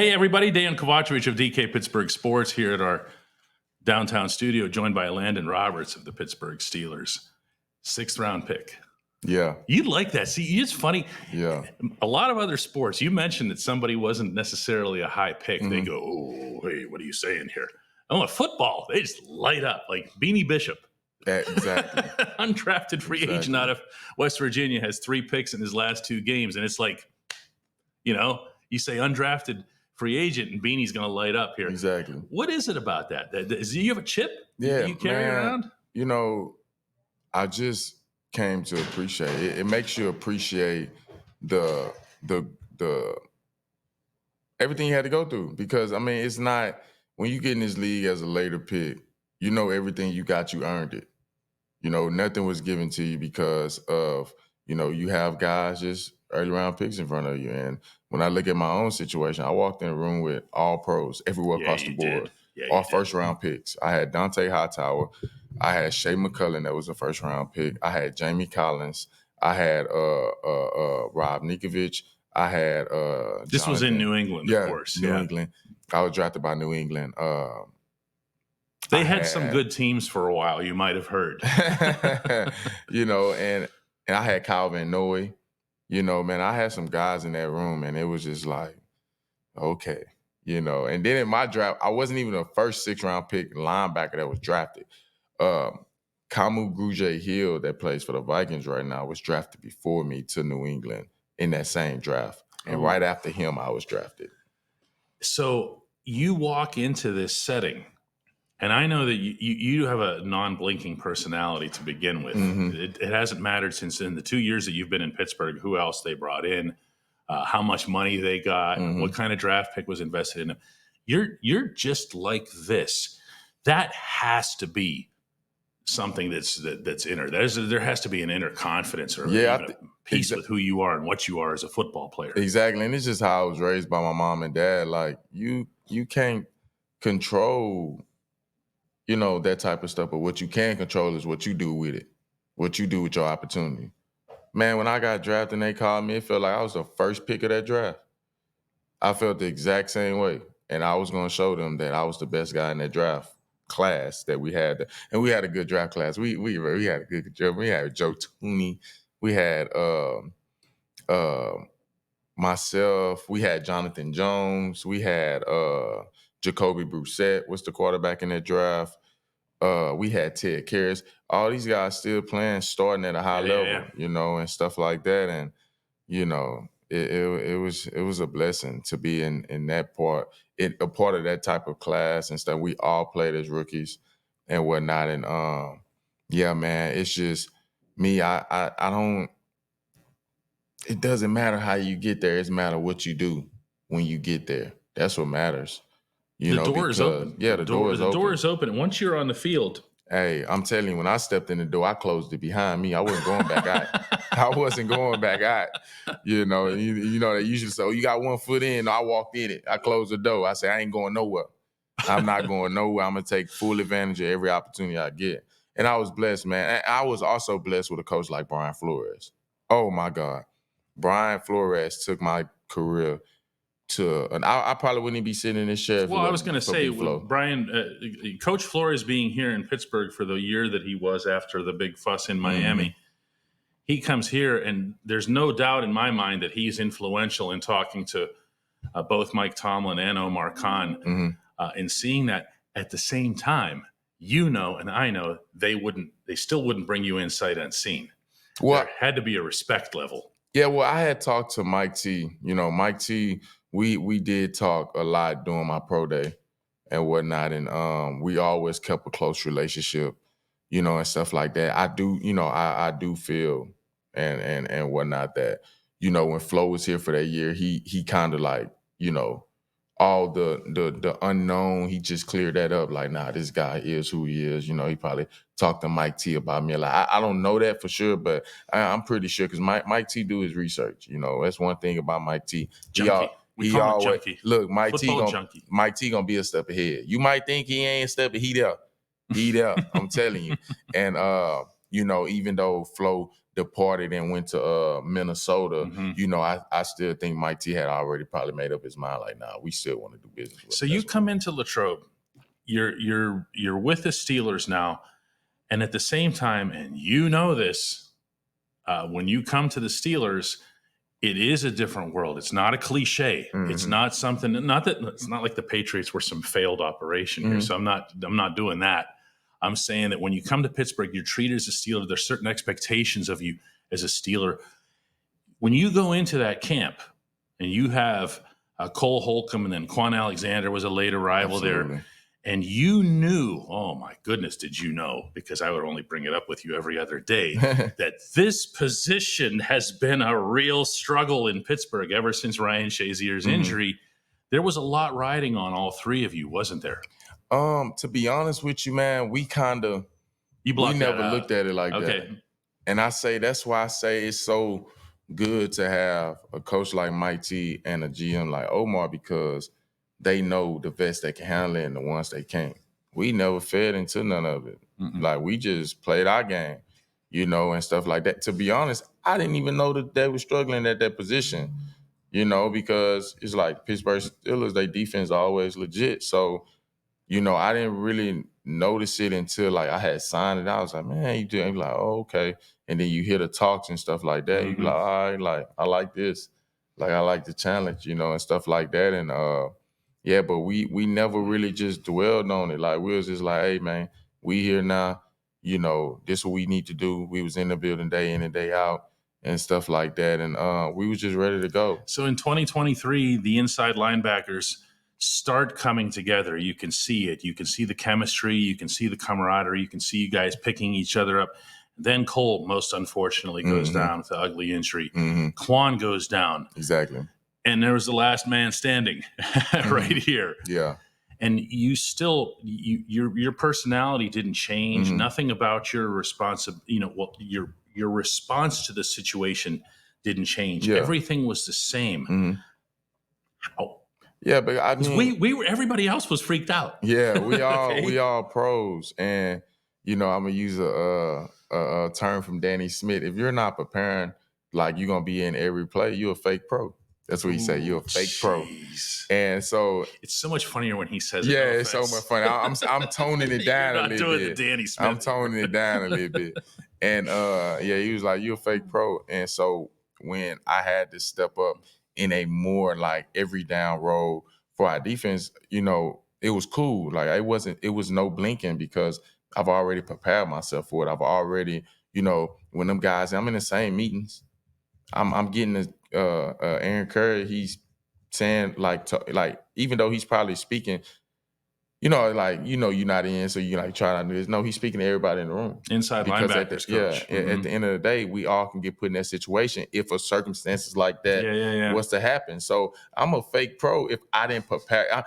Hey, everybody. Dejan Kovacevic of DK Pittsburgh Sports here at our downtown studio, joined by Elandon Roberts of the Pittsburgh Steelers. 6th-round pick. Yeah. You'd like that. See, it's funny. Yeah. A lot of other sports, you mentioned that somebody wasn't necessarily a high pick. They go, oh, hey, what are you saying here? Oh, football, they just light up like Beanie Bishop. Exactly. Undrafted free agent out of West Virginia has 3 picks in his last 2 games. And it's like, you say undrafted free agent and Beanie's going to light up here. Exactly. What is it about that? Do you have a chip you carry around? I just came to appreciate it. It makes you appreciate the everything you had to go through. Because, it's not, when you get in this league as a later pick, everything you got, you earned it. Nothing was given to you because of, you have guys just early round picks in front of you. And when I look at my own situation, I walked in a room with all pros everywhere across the board, all first round picks. I had Dante Hightower. I had Shea McCullin, that was a first round pick. I had Jamie Collins. I had Rob Nikovic. I had this was in New England, of course. New England. I was drafted by New England. They had some good teams for a while, you might have heard. And I had Kyle Van Noy. I had some guys in that room, and it was just like, okay. And then in my draft, I wasn't even a first 6th-round pick linebacker that was drafted. Kamu Grugier-Hill, that plays for the Vikings right now, was drafted before me to New England in that same draft. And right after him, I was drafted. So you walk into this setting, and I know that you have a non-blinking personality to begin with. Mm-hmm. It hasn't mattered since in the 2 years that you've been in Pittsburgh, who else they brought in, how much money they got, what kind of draft pick was invested in them. You're just like this. That has to be something that's inner. There has to be an inner confidence or a peace with who you are and what you are as a football player. Exactly. And it's just how I was raised by my mom and dad. Like, you can't control that type of stuff, but what you can control is what you do with it, what you do with your opportunity. Man, when I got drafted and they called me, it felt like I was the first pick of that draft. I felt the exact same way, and I was going to show them that I was the best guy in that draft class that we had. And we had a good draft class. We had a good draft. We had Joe Tooney. We had myself. We had Jonathan Jones. We had Jacoby Brissett was the quarterback in that draft. We had Ted Karras. All these guys still playing, starting at a high level, and stuff like that. And, it was a blessing to be in that part, a part of that type of class and stuff. We all played as rookies and whatnot. And man, it's just me. I don't. It doesn't matter how you get there. It's matter what you do when you get there. That's what matters. The door is open. Yeah, the door is open. The door is open. And once you're on the field. Hey, I'm telling you, when I stepped in the door, I closed it behind me. I wasn't going back out. I wasn't going back out. They usually say, oh, you got one foot in. No, I walked in it. I closed the door. I said, I ain't going nowhere. I'm not going nowhere. I'm going to take full advantage of every opportunity I get. And I was blessed, man. And I was also blessed with a coach like Brian Flores. Oh, my God. Brian Flores took my career and I probably wouldn't even be sitting in this chair. Well, I was going to say, Brian, Coach Flores being here in Pittsburgh for the year that he was after the big fuss in Miami, he comes here, and there's no doubt in my mind that he's influential in talking to both Mike Tomlin and Omar Khan, and seeing that at the same time, and I know they still wouldn't bring you in sight unseen. Well, there had to be a respect level. Yeah, well, I had talked to Mike T. Mike T. We did talk a lot during my pro day and whatnot, and we always kept a close relationship, and stuff like that. I do, I do feel and whatnot that, when Flo was here for that year, he kind of like, all the unknown, he just cleared that up. Like, nah, this guy is who he is. He probably talked to Mike T about me. Like, I don't know that for sure, but I'm pretty sure because Mike T do his research. That's one thing about Mike T. Junkie. We call him junkie. Look, Mike T gonna be a step ahead. You might think he ain't a step, but he there. I'm telling you. And even though Flo departed and went to Minnesota, I still think Mike T had already probably made up his mind like, nah, we still want to do business with So him. you come into Latrobe, you're with the Steelers now, and at the same time, and this, when you come to the Steelers, it is a different world. It's not a cliche. Mm-hmm. It's not something. It's not like the Patriots were some failed operation here. So I'm not doing that. I'm saying that when you come to Pittsburgh, you're treated as a Steeler. There's certain expectations of you as a Steeler. When you go into that camp and you have Cole Holcomb and then Quan Alexander was a late arrival there, and you knew, oh my goodness, did you know? Because I would only bring it up with you every other day, that this position has been a real struggle in Pittsburgh ever since Ryan Shazier's injury. There was a lot riding on all three of you, wasn't there? To be honest with you, man, we never looked at it like that. And that's why I say it's so good to have a coach like Mike T and a GM like Omar, because they know the vets that can handle it and the ones they can't. We never fed into none of it. Like, we just played our game, and stuff like that. To be honest, I didn't even know that they were struggling at that position, because it's like Pittsburgh Steelers, their defense is always legit. So, I didn't really notice it until like I had signed it. I was like, man, you do? And like, oh, okay. And then you hear the talks and stuff like that. You be like, all right, like, I like this. Like, I like the challenge, and stuff like that. And but we never really just dwelled on it. Like, we was just like, hey, man, we here now. This is what we need to do. We was in the building day in and day out and stuff like that. And we was just ready to go. So in 2023, the inside linebackers start coming together. You can see it. You can see the chemistry. You can see the camaraderie. You can see you guys picking each other up. Then Cole, most unfortunately, goes down with an ugly injury. Quan goes down. Exactly. And there was the last man standing right here. Yeah. And you still, your personality didn't change. Nothing about your your response to the situation didn't change. Yeah. Everything was the same. How? Yeah, but I mean, we were, everybody else was freaked out. Yeah, we all pros, and I'm gonna use a term from Danny Smith. If you're not preparing like you're gonna be in every play, you're a fake pro. That's what he say. You're a fake pro. And so it's so much funnier when he says it. Yeah, it's so much funny. I'm toning it down a little bit. You're not doing the Danny Smith. I'm toning it down a little bit. And he was like, you're a fake pro. And so when I had to step up in a more like every down role for our defense, it was cool. Like, it was no blinking because I've already prepared myself for it. I've already, when them guys, I'm in the same meetings. I'm getting Aaron Curry. He's saying like even though he's probably speaking, you're not in, so you like try to do this. No, he's speaking to everybody in the room. Inside linebackers coach. At the end of the day, we all can get put in that situation if a circumstances like that was to happen. So I'm a fake pro if I didn't prepare.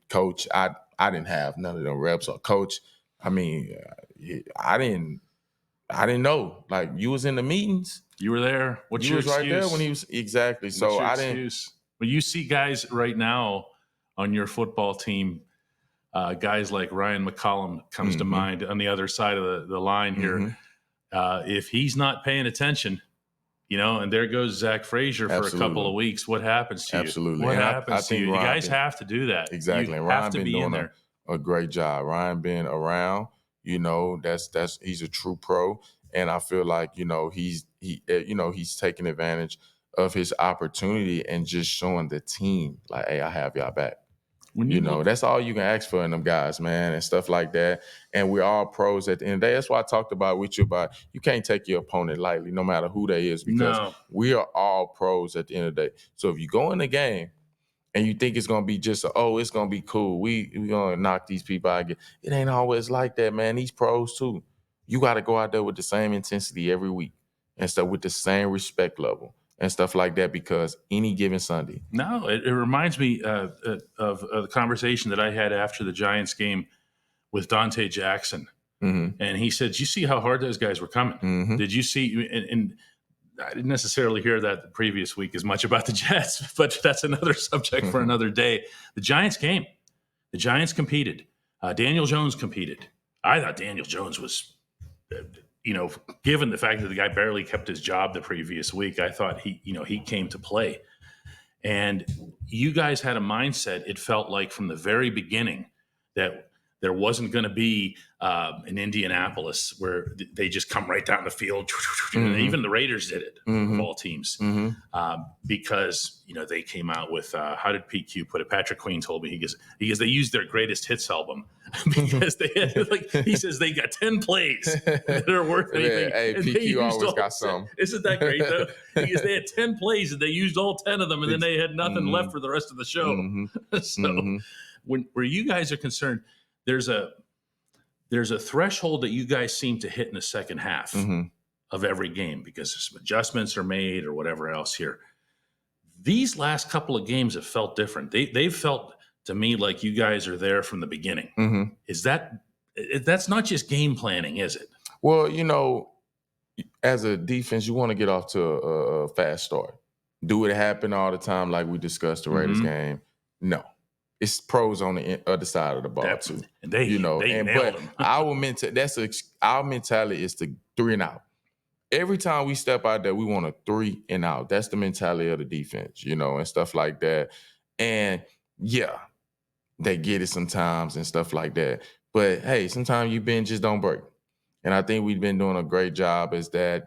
Coach, I didn't have none of them reps. Or coach, I didn't know. Like, you was in the meetings. You were there. What's your excuse? Right there when he was exactly. So I didn't. Well, you see guys right now on your football team. Guys like Ryan McCollum comes to mind on the other side of the line here. If he's not paying attention, and there goes Zach Frazier for a couple of weeks, what happens to you? Absolutely. What happens to you? You guys have to do that. Exactly. You Ryan have to be in there. A great job. Ryan been around, he's a true pro. And I feel like, he's taking advantage of his opportunity and just showing the team like, hey, I have y'all back. That's all you can ask for in them guys, man, and stuff like that. And we're all pros at the end of the day. That's why I talked with you about you can't take your opponent lightly, no matter who they is, because we are all pros at the end of the day. So if you go in the game and you think it's gonna be just it's gonna be cool, we gonna knock these people out. It ain't always like that, man. These pros too. You got to go out there with the same intensity every week and stuff, with the same respect level and stuff like that, because any given Sunday. No, it reminds me of the conversation that I had after the Giants game with Dante Jackson. And he said, you see how hard those guys were coming? Did you see? And I didn't necessarily hear that the previous week as much about the Jets, but that's another subject for another day. The Giants came. The Giants competed. Daniel Jones competed. I thought Daniel Jones was given the fact that the guy barely kept his job the previous week, I thought he came to play. And you guys had a mindset, it felt like from the very beginning, that there wasn't going to be in Indianapolis where they just come right down the field. Mm-hmm. Even the Raiders did it, of all teams, because they came out with how did PQ put it? Patrick Queen told me he goes they used their greatest hits album because they had, he says they got 10 plays that are worth anything. Yeah, hey, PQ always got some. Isn't that great though? Because they had 10 plays and they used all 10 of them, and then they had nothing left for the rest of the show. So where you guys are concerned, there's a threshold that you guys seem to hit in the second half of every game because some adjustments are made or whatever else here. These last couple of games have felt different. They've felt to me like you guys are there from the beginning. Is that's not just game planning, is it? Well, as a defense, you want to get off to a fast start. Do it happen all the time like we discussed the Raiders game? No. It's pros on the other side of the ball too. And they nailed them. Our mentality is to 3 and out. Every time we step out there, we want a 3 and out. That's the mentality of the defense, and stuff like that. And yeah, they get it sometimes and stuff like that. But hey, sometimes you bend, just don't break. And I think we've been doing a great job as that,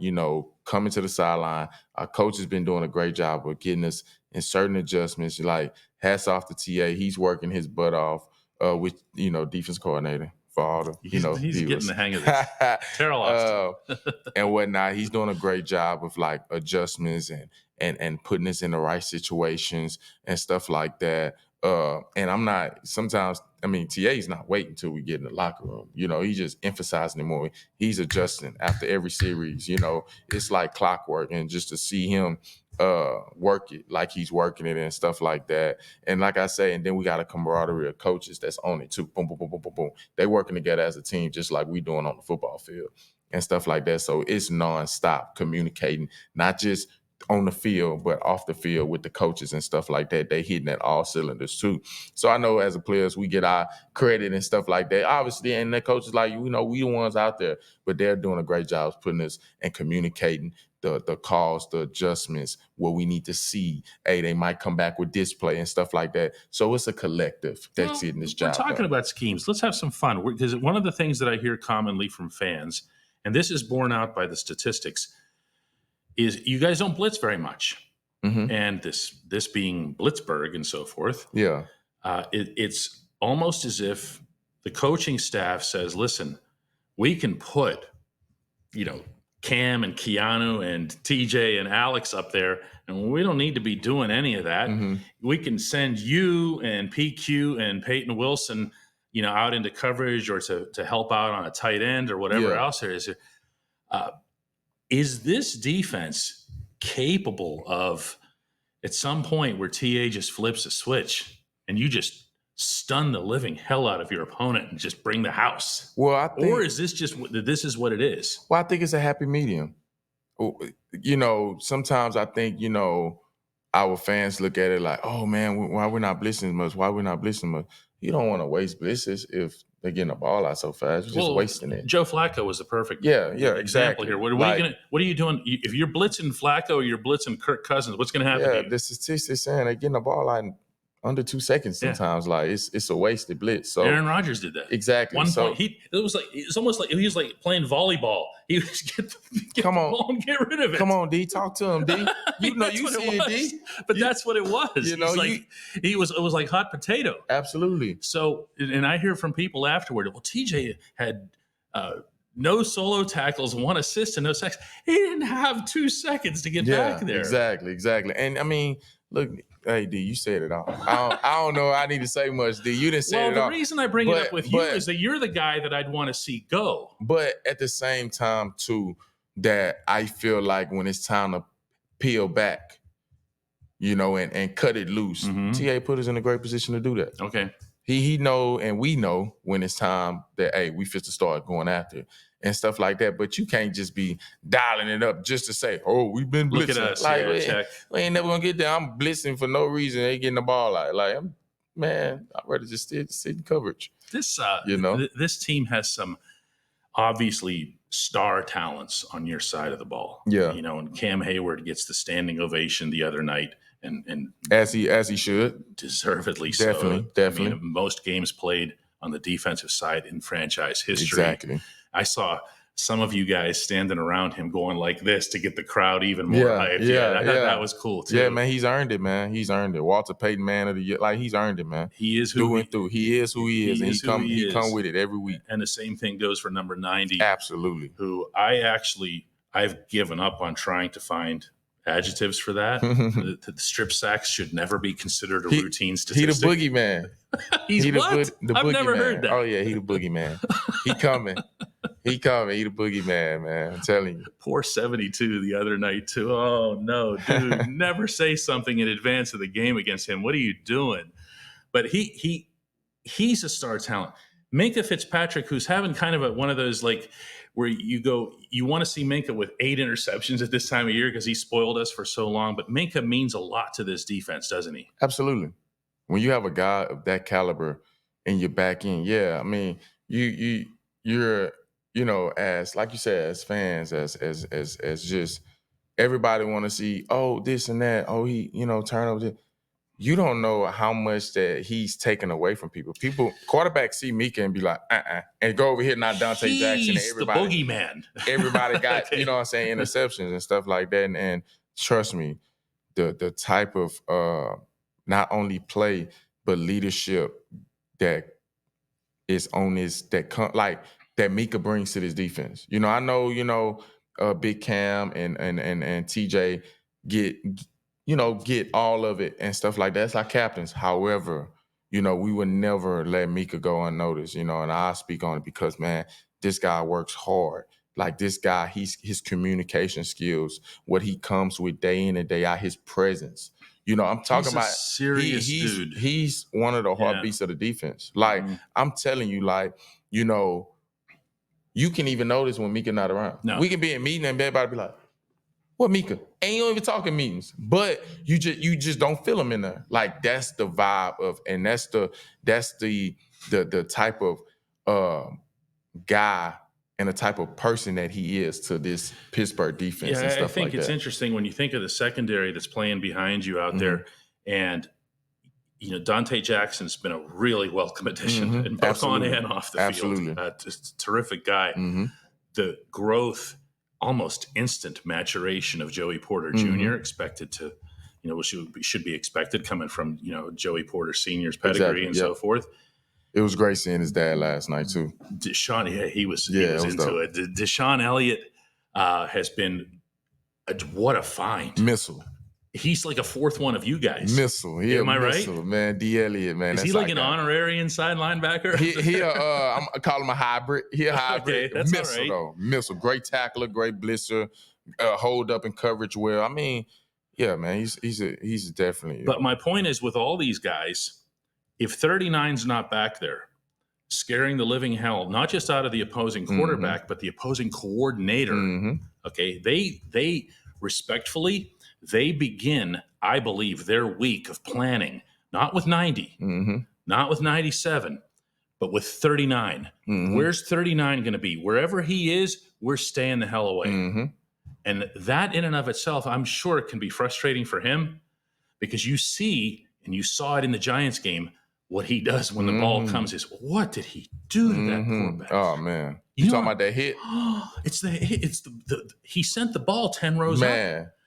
coming to the sideline. Our coach has been doing a great job of getting us in certain adjustments. Like, hats off to TA. He's working his butt off with, defense coordinator for all the, he's getting the hang of this. Terrell and whatnot. He's doing a great job of like adjustments and putting us in the right situations and stuff like that. And TA's not waiting until we get in the locker room. He's just emphasizing it more. He's adjusting after every series. It's like clockwork, and just to see him work it like he's working it and stuff like that. And like I say, and then we got a camaraderie of coaches that's on it too. Boom, boom, boom, boom, boom, boom. They working together as a team, just like we doing on the football field and stuff like that. So it's nonstop communicating, not just on the field, but off the field with the coaches and stuff like that. They hitting at all cylinders too. So I know as a players, we get our credit and stuff like that, obviously, and the coaches like, we the ones out there, but they're doing a great job of putting us and communicating the calls, the adjustments, what we need to see. Hey, they might come back with display and stuff like that. So it's a collective that's getting this job. We're talking about schemes. Let's have some fun, because one of the things that I hear commonly from fans, and this is borne out by the statistics, is you guys don't blitz very much. And this being Blitzburg and so forth, it's almost as if the coaching staff says, listen, we can put, Cam and Keanu and TJ and Alex up there, and we don't need to be doing any of that. We can send you and PQ and Peyton Wilson, out into coverage or to help out on a tight end or whatever else there is. Is this defense capable of, at some point where TA just flips a switch and you just stun the living hell out of your opponent and just bring the house? Well, I think, or is this just what it is? Well, I think it's a happy medium. Sometimes I think, our fans look at it like, oh man, why we're not blitzing much? Why we're not blitzing much? You don't want to waste blitzes if they're getting the ball out so fast. You're just wasting it. Joe Flacco was the perfect example exactly here. What are you doing? If you're blitzing Flacco or you're blitzing Kirk Cousins, what's going to happen? Yeah, the statistics saying they're getting the ball out in under 2 seconds sometimes. Like it's a wasted blitz. So Aaron Rodgers did that. Exactly. One point, it's almost like he was like playing volleyball. He was get the ball and get rid of it. Come on, D, talk to him, D. You see it, D. But that's what it was. It was like hot potato. Absolutely. So, and I hear from people afterward, well, TJ had no solo tackles, 1 assist, and no sacks. He didn't have 2 seconds to get back there. Exactly. And I mean, look, hey, D, you said it all. I don't know. I need to say much, D. You didn't say it all. Well, the reason I bring it up with you is that you're the guy that I'd want to see go. But at the same time, too, that I feel like when it's time to peel back, and cut it loose, TA put us in a great position to do that. Okay. He know, and we know when it's time that, hey, we fit to start going after it and stuff like that. But you can't just be dialing it up just to say, oh, we've been blitzing. Look at us. Like, we ain't never going to get there. I'm blitzing for no reason. They getting the ball out. Like, I'd rather just sit in coverage. This team has some obviously star talents on your side of the ball. Yeah. And Cam Hayward gets the standing ovation the other night, and as he should, deservedly definitely, so. Definitely. I mean, most games played on the defensive side in franchise history. Exactly. I saw some of you guys standing around him going like this to get the crowd even more hyped. I thought that was cool too. Yeah, man, he's earned it, man. He's earned it. Walter Payton Man of the Year, like he's earned it, man. He is who He is who he is, and he come with it every week. And the same thing goes for number 90. Absolutely. Who I've given up on trying to find adjectives for that. The strip sacks should never be considered a routine statistic. He the boogeyman. He's what? I've never heard that. Oh yeah, he the boogeyman. He coming. He coming. He the boogeyman, man. I'm telling you. Poor 72 the other night too. Oh no, dude! Never say something in advance of the game against him. What are you doing? But he's a star talent. Minkah Fitzpatrick, who's having kind of one of those like where you want to see Minkah with 8 interceptions at this time of year because he spoiled us for so long. But Minkah means a lot to this defense, doesn't he? Absolutely. When you have a guy of that caliber in your back end, yeah, I mean, you're as like you said, as fans, as just everybody want to see, oh, this and that, oh, he, turnover. You don't know how much that he's taken away from people. Quarterbacks see Mika and be like, and go over here, not Dante Jackson. And everybody, the boogeyman. Everybody got, Okay. Interceptions and stuff like that. And trust me, the type of not only play but leadership that is on this that Mika brings to this defense. I know, Big Cam and TJ get all of it and stuff like that. It's our captains. However, we would never let Mika go unnoticed, and I speak on it because, man, this guy works hard. Like this guy, his communication skills, what he comes with day in and day out, his presence. I'm talking about serious dude. He's one of the heartbeats of the defense. Like, I'm telling you, you can even notice when Mika not around. No. We can be in a meeting and everybody be like, what Mika? And you don't even talk in meetings. But you just don't feel him in there. Like that's the vibe of, and that's the type of guy and the type of person that he is to this Pittsburgh defense and stuff like that. I think it's interesting when you think of the secondary that's playing behind you out there, and Dante Jackson's been a really welcome addition, and both on and off the field. Just a terrific guy. The growth, almost instant maturation of Joey Porter Jr. expected to, should be expected coming from Joey Porter Sr.'s pedigree and so forth. It was great seeing his dad last night too. Deshaun, he was into dope. it. Deshaun Elliott has been what a find. Missile. He's like a fourth one of you guys. Missile. Am I right? Man, D. Elliott, man. Is he like an honorary inside linebacker? I call him a hybrid. He a hybrid. Okay, that's Missile, all right. though. Missile. Great tackler, great blitzer, hold up and coverage well. I mean, yeah, man, he's definitely. But my point is, with all these guys, if 39's not back there, scaring the living hell, not just out of the opposing quarterback, but the opposing coordinator, okay, they respectfully, they begin, I believe, their week of planning, not with 90, not with 97, but with 39. Where's 39 going to be? Wherever he is, we're staying the hell away. And that in and of itself, I'm sure it can be frustrating for him because you see, and you saw it in the Giants game, what he does when the ball comes is, what did he do to that quarterback? Oh, man. You talking about that hit? It's the hit. He sent the ball 10 rows up.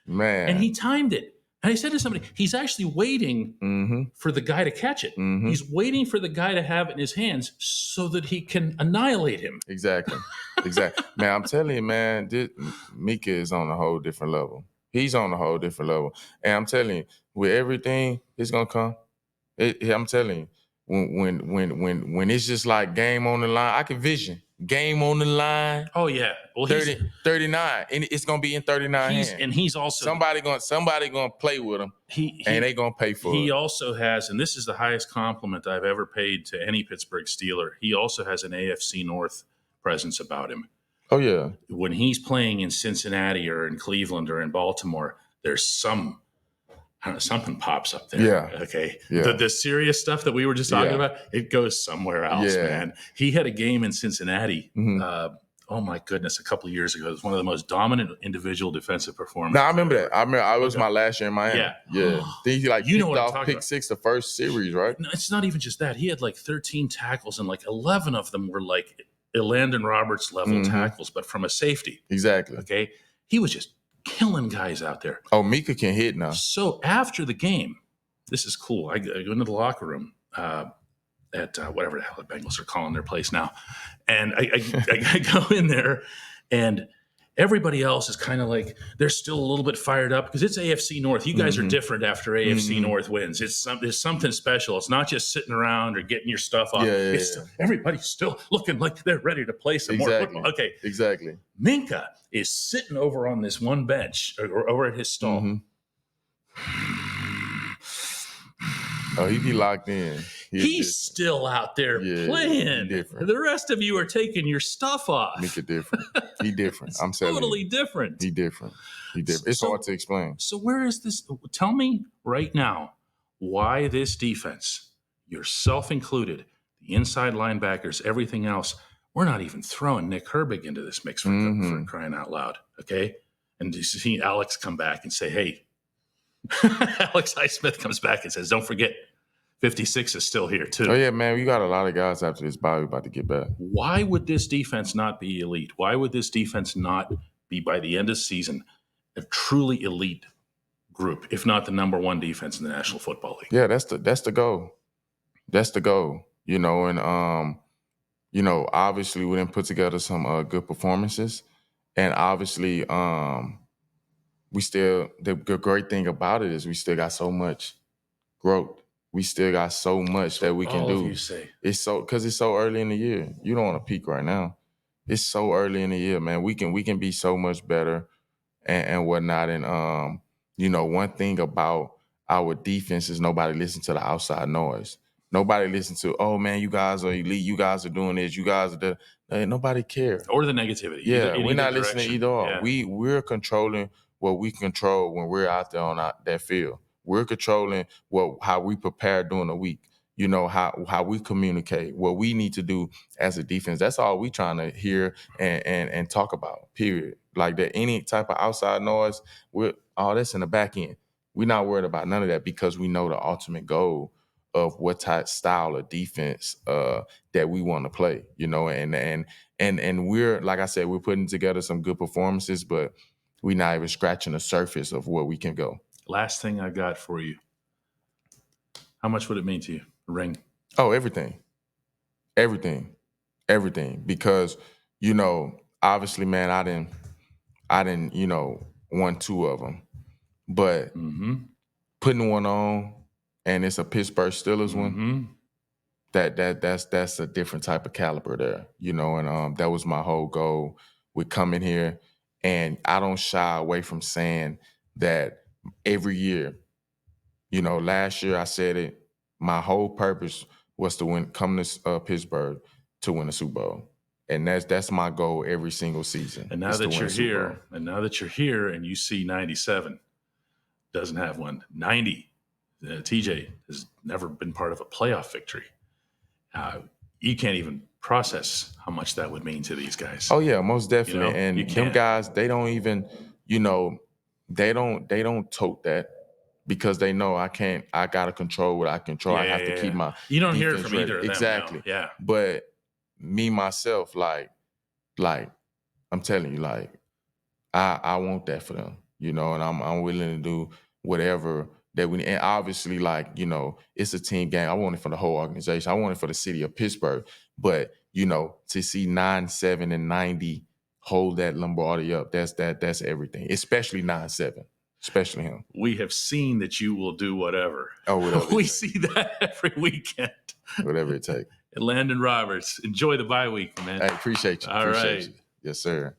Man. And he timed it. And I said to somebody, he's actually waiting for the guy to catch it. He's waiting for the guy to have it in his hands so that he can annihilate him. Exactly. Man, I'm telling you, man, Mika is on a whole different level. He's on a whole different level. And I'm telling you, with everything, it's going to come. I'm telling you, when it's just like game on the line, I can vision game on the line. Oh yeah, well 39, and it's gonna be in 39 hands. And he's also somebody gonna play with him. And they gonna pay for it. He also has, and this is the highest compliment I've ever paid to any Pittsburgh Steeler. He also has an AFC North presence about him. Oh yeah, when he's playing in Cincinnati or in Cleveland or in Baltimore, there's something pops up there. Yeah. Okay. Yeah. The serious stuff that we were just talking about, it goes somewhere else, man. He had a game in Cincinnati oh my goodness, a couple of years ago. It was one of the most dominant individual defensive performances. No, I remember that. I was my last year in Miami. Yeah. Then he You know picked what I'm off talking pick about. 6 the first series, right? No, it's not even just that. He had like 13 tackles, and like 11 of them were like Elandon Roberts level tackles, but from a safety. Exactly. Okay. He was just killing guys out there. Oh, Mika can hit now. So after the game, this is cool. I go into the locker room at whatever the hell the Bengals are calling their place now. And I go in there, and everybody else is kind of like, they're still a little bit fired up because it's AFC North. You guys are different after AFC North wins. It's something special. It's not just sitting around or getting your stuff off. Everybody's still looking like they're ready to play some more football. Okay. Exactly. Minka is sitting over on this one bench or over at his stall. Oh, he be locked in. He's still out there playing. The rest of you are taking your stuff off. Mika different. He different. I'm saying totally different. He different. It's hard to explain. So where is this? Tell me right now why this defense, yourself included, the inside linebackers, everything else, we're not even throwing Nick Herbig into this mix for crying out loud. Okay. And you see Alex come back and say, hey, Alex Highsmith comes back and says, don't forget, 56 is still here too. Oh, yeah, man. We got a lot of guys after this bye. We're about to get back. Why would this defense not be elite? Why would this defense not be, by the end of the season, a truly elite group, if not the number one defense in the National Football League? Yeah, that's the goal. That's the goal. And obviously we didn't put together some good performances. And obviously, the great thing about it is we still got so much growth. We still got so much that we can do. You say. It's because it's so early in the year. You don't want to peak right now. It's so early in the year, man. We can be so much better and whatnot. And one thing about our defense is nobody listens to the outside noise. Nobody listens to, oh man, you guys are elite. You guys are doing this. You guys are nobody cares. Or the negativity. Yeah, we're not listening either. Yeah. We're controlling what we control when we're out there on that field. We're controlling how we prepare during the week. How we communicate, what we need to do as a defense. That's all we trying to hear and talk about, period. Like that, any type of outside noise, that's in the back end. We're not worried about none of that because we know the ultimate goal of what type style of defense that we want to play, and we're, like I said, we're putting together some good performances, but we're not even scratching the surface of where we can go. Last thing I got for you. How much would it mean to you? A ring? Oh, everything. Because, obviously, man, I didn't, won 2 of them, but putting one on and it's a Pittsburgh Steelers one, that's a different type of caliber there, and that was my whole goal with coming here. And I don't shy away from saying that every year, last year I said it, my whole purpose was to come to Pittsburgh to win a Super Bowl. And that's my goal every single season. And now that you're here and you see 97 doesn't have one, 90, TJ has never been part of a playoff victory. You can't even process how much that would mean to these guys. Oh yeah, most definitely. And them guys, they don't even, they don't tote that because they know I gotta control what I control. I have to keep my You don't hear it from either of them. Exactly. No. Yeah. But me myself, like I'm telling you, like I want that for them, and I'm willing to do whatever that we, and obviously, like, it's a team game. I want it for the whole organization. I want it for the city of Pittsburgh. But, to see 9-7 and 90 hold that Lombardi up, that's everything, especially 9-7, especially him. We have seen that you will do whatever. Oh, whatever. We see that every weekend. Whatever it takes. Elandon Roberts, enjoy the bye week, man. Hey, appreciate you. All right. Yes, sir.